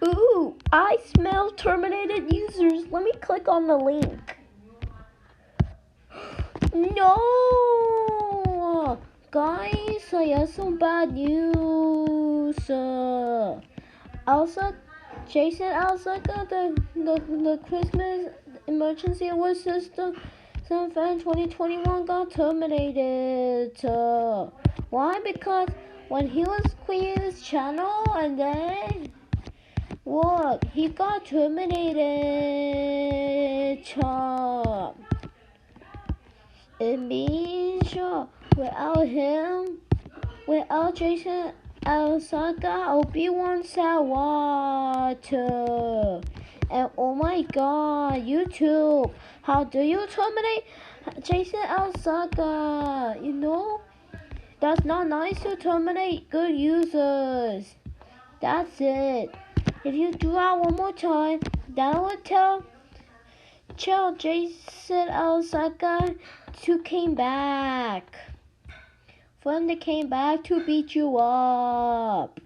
Ooh, I smell terminated users. Let me click on the link. No! Guys, I have some bad news. Saka, the Christmas emergency alert system fan 2021 got terminated. Why? Because when he was creating his channel and then what? He got terminated. It means without him, without Jason Saka, Obi-Wan said what? And oh my god, YouTube, how do you terminate Jason Saka? You know, that's not nice to terminate good users. That's it. If you do that one more time, that will tell Jason Saka to came back. For him to came back to beat you up.